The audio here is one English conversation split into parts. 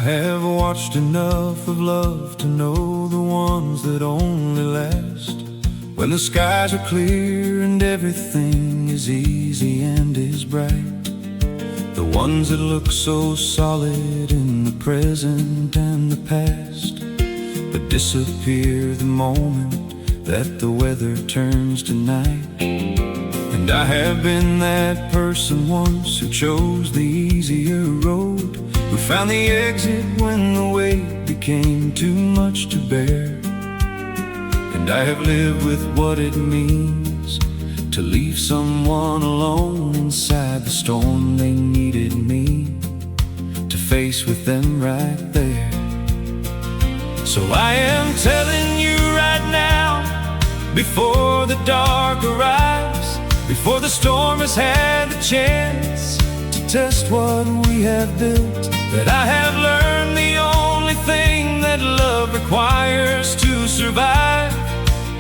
have watched enough of love to know the ones that only last when the skies are clear and everything is easy and is bright. The ones that look so solid in the present and the past, but disappear the moment that the weather turns to night. And I have been that person once who chose the easier road, who found the exit when the weight became too much to bear. And I have lived with what it means to leave someone alone inside the storm they needed me to face with them right there. So I am telling you right now, before the dark arrives, before the storm has had the chance to test what we have built, that I have learned the only thing that love requires to survive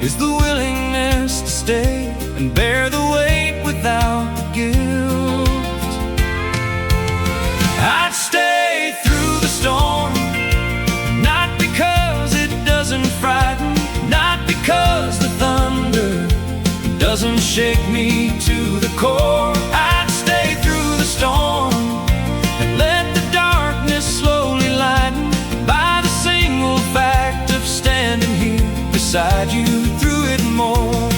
is the willingness to stay and bear the weight without the guilt. I'd stay through the storm, not because it doesn't frighten, not because the thunder doesn't shake me to the core. I'd stay through the storm and let the darkness slowly lighten by the single fact of standing here beside you through it more.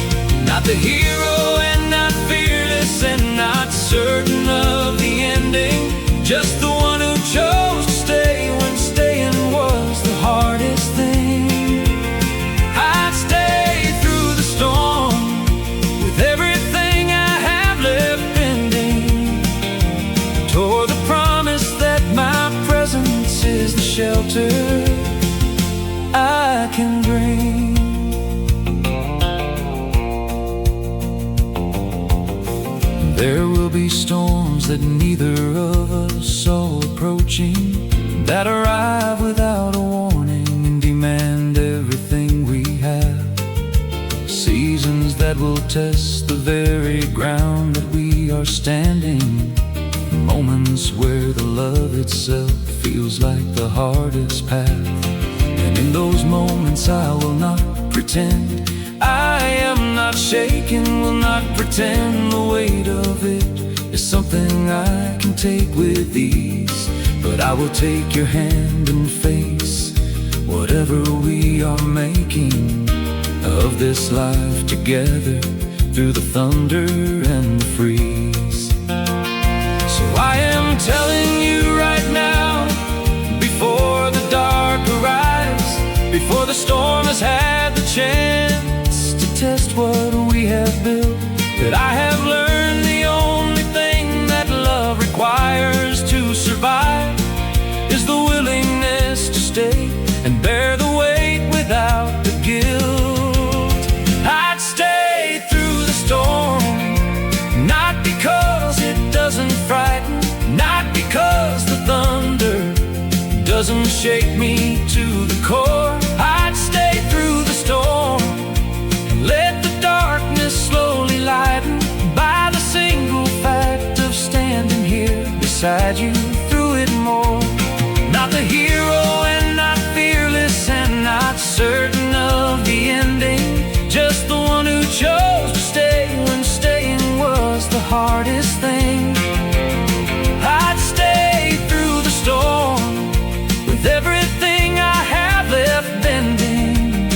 Not the hero and not fearless and not certain of the ending, just the one who chose to stay when staying was the hardest thing. I'd stay through the storm with everything I have left pending, toward the promise that my presence is the shelter I can bring. There will be storms that neither of us saw approaching, that arrive without a warning and demand everything we have. Seasons that will test the very ground that we are standing, moments where the love itself feels like the hardest path. And in those moments I will not pretend I am not shaken, will not pretend the weight of it is something I can take with ease. But I will take your hand and face whatever we are making of this life together, through the thunder and the freeze. So I am telling you right now, before the dark arrives, before the storm has had the chance to test what we have built, that I have learned the only thing that love requires to survive is the willingness to stay and bear the weight without the guilt. I'd stay through the storm, not because it doesn't frighten, not because the thunder doesn't shake me to the core. I'd stay through the storm and let the darkness slowly lighten by the single fact of standing here beside you through it more. Not the hero and not fearless and not certain of the ending, just the one who chose to stay when staying was the hardest thing. I'd stay through the storm with everything I have left bending,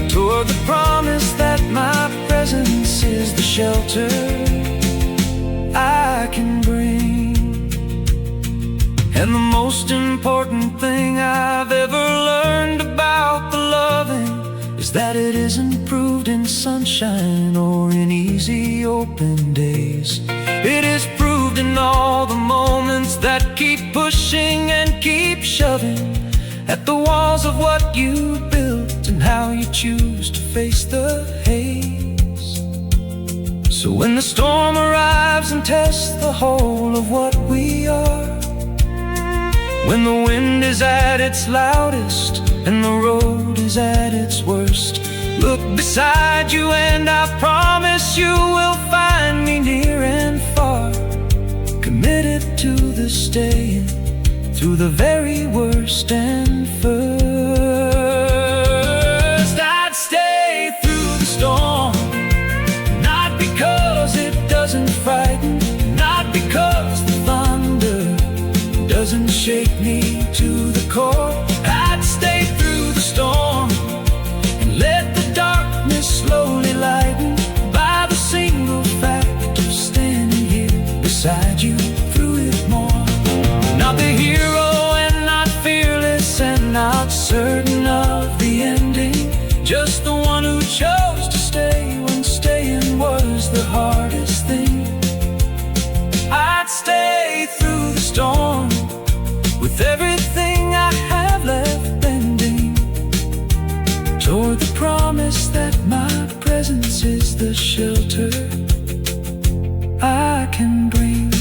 toward the promise that my presence is the shelter I can bring. And the most important thing I've ever learned about the loving is that it isn't proved in sunshine or in easy open days. It is proved in all the moments that keep pushing and keep shoving at the walls of what you built and how you choose to face the haze. So when the storm arrives and tests the whole of what we are, when the wind is at its loudest and the road is at its worst, look beside you and I promise you will find me near and far, committed to the staying through the very worst and first. I'd stay through the storm, not because it doesn't frighten, not because the thunder doesn't shake me to the core. I'd stay through the storm and let the darkness slowly lighten by the single fact of standing here beside you through it more. Not the hero and not fearless and not certain of the ending, just the one who chose to stay when staying was the hardest thing. I'd stay through the storm with everything I have left bending toward the promise that my presence is the shelter I can bring.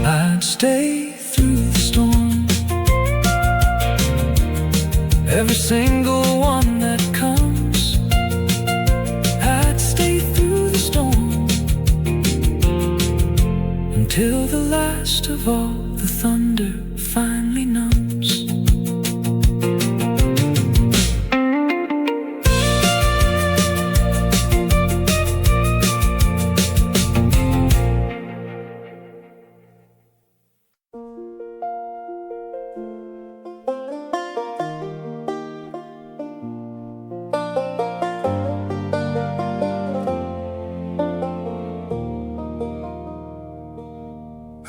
I'd stay through the storm, every single one that comes. I'd stay through the storm until the last of all the thunder finally numbs.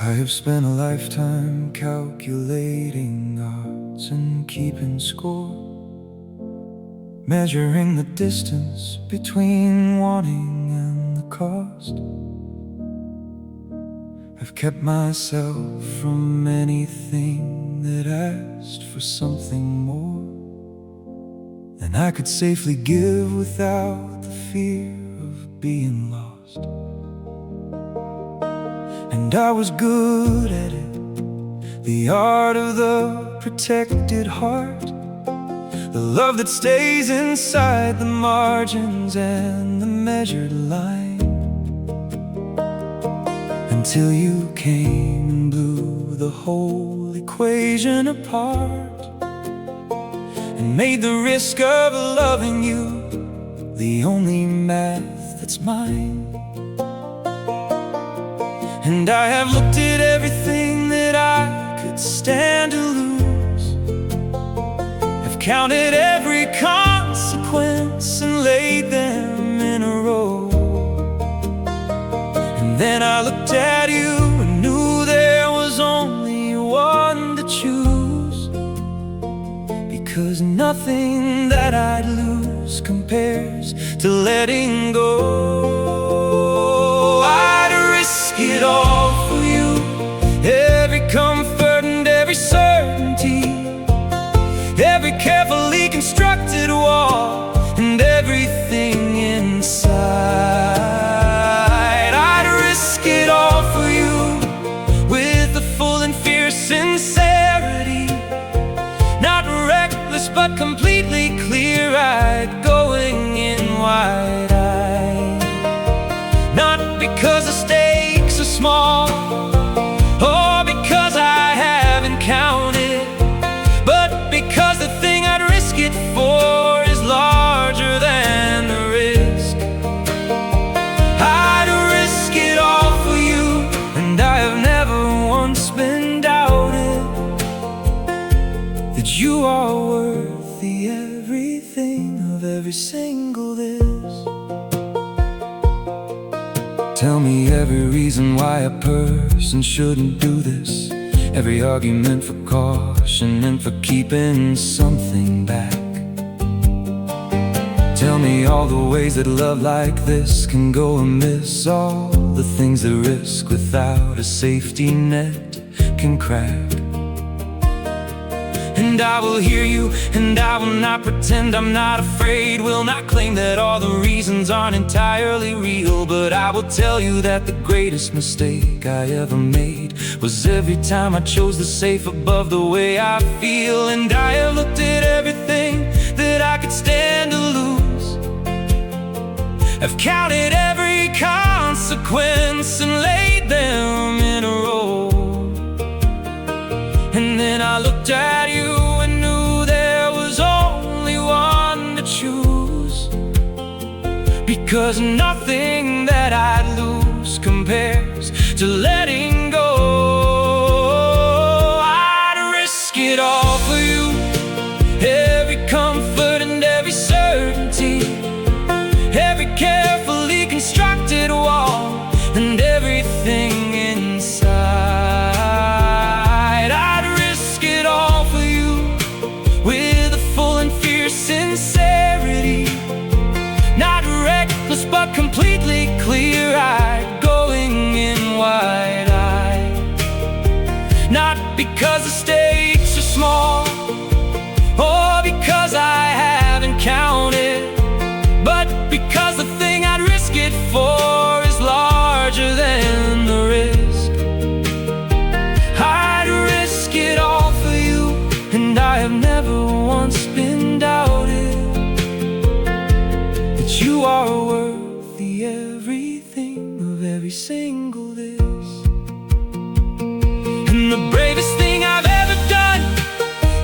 I have spent a lifetime calculating odds and keeping score, measuring the distance between wanting and the cost. I've kept myself from anything that asked for something more than I could safely give without the fear of being lost. And I was good at it, the art of the protected heart, the love that stays inside the margins and the measured line, until you came and blew the whole equation apart and made the risk of loving you the only math that's mine. And I have looked at everything that I could stand to lose, have counted every consequence and laid them in a row. And then I looked at you and knew there was only one to choose, because nothing that I'd lose compares to letting go. It all for you, every comfort and every certainty, every carefully constructed wall and everything inside. I'd risk it all for you with a full and fierce sincerity, not reckless but completely clear-eyed, going in wide-eyed, not because the stakes are small or because I haven't counted, but because the thing I'd risk it for is larger than the risk. I'd risk it all for you, and I have never once been doubted that you are worth the everything of every single this. Tell me every reason why a person shouldn't do this, every argument for caution and for keeping something back. Tell me all the ways that love like this can go amiss, all the things that risk without a safety net can crack. And I will hear you, and I will not pretend I'm not afraid, will not claim that all the reasons aren't entirely real, but I will tell you that the greatest mistake I ever made was every time I chose the safe above the way I feel. And I have looked at everything that I could stand to lose, I've counted every consequence and laid them in a row. And looked at you and knew there was only one to choose, because nothing that I'd lose compares to letting go. I'd risk it all for you, every comfort and every certainty, every carefully constructed wall and everything inside. I'd risk it all for you, with a full and fierce sincerity, not reckless but completely clear-eyed, going in wide-eyed. Not because the stakes are small, or because I haven't counted, but because the thing I'd risk it for is larger than the risk. I'd risk it all for you, and I have never once been doubted that you are worth the everything of every single this. And the bravest thing I've ever done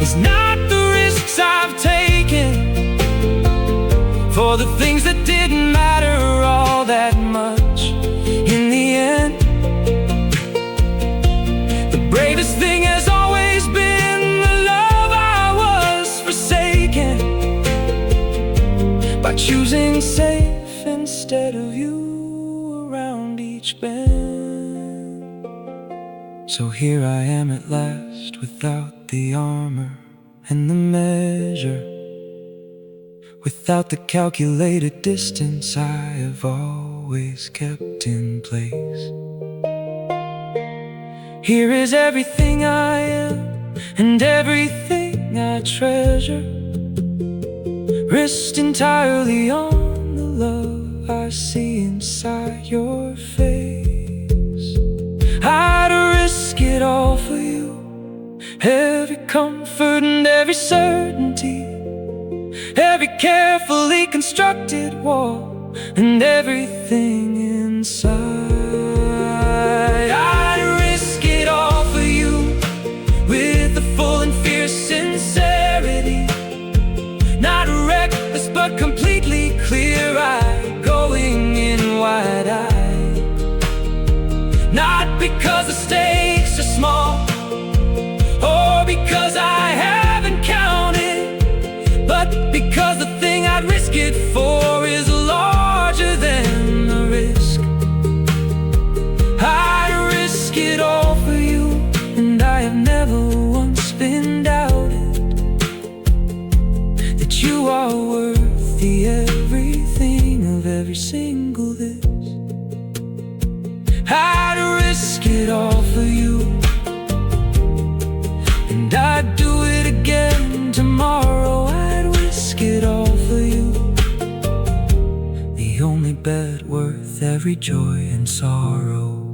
is not the risks I've taken, for the things that didn't matter all that much in the end. The bravest thing has always been the love I was forsaken, by choosing safe instead of you around each bend. So here I am at last, without the armor and the measure, without the calculated distance I have always kept in place. Here is everything I am and everything I treasure, risked entirely on the love I see inside your face. I'd risk it all for you, every comfort and every certainty, every carefully constructed wall and everything inside. I'd risk it all for you, with a full and fierce sincerity, not reckless but completely clear-eyed, going in wide-eyed. Not because the stakes are small, or because I haven't counted, but because the thing I'd risk it for is larger than the risk. I'd risk it all for you, and I have never once been doubted that you are worth the everything of every single this. I'd risk it all for you, and I'd do it again tomorrow. I'd risk it all for you, the only bet worth every joy and sorrow.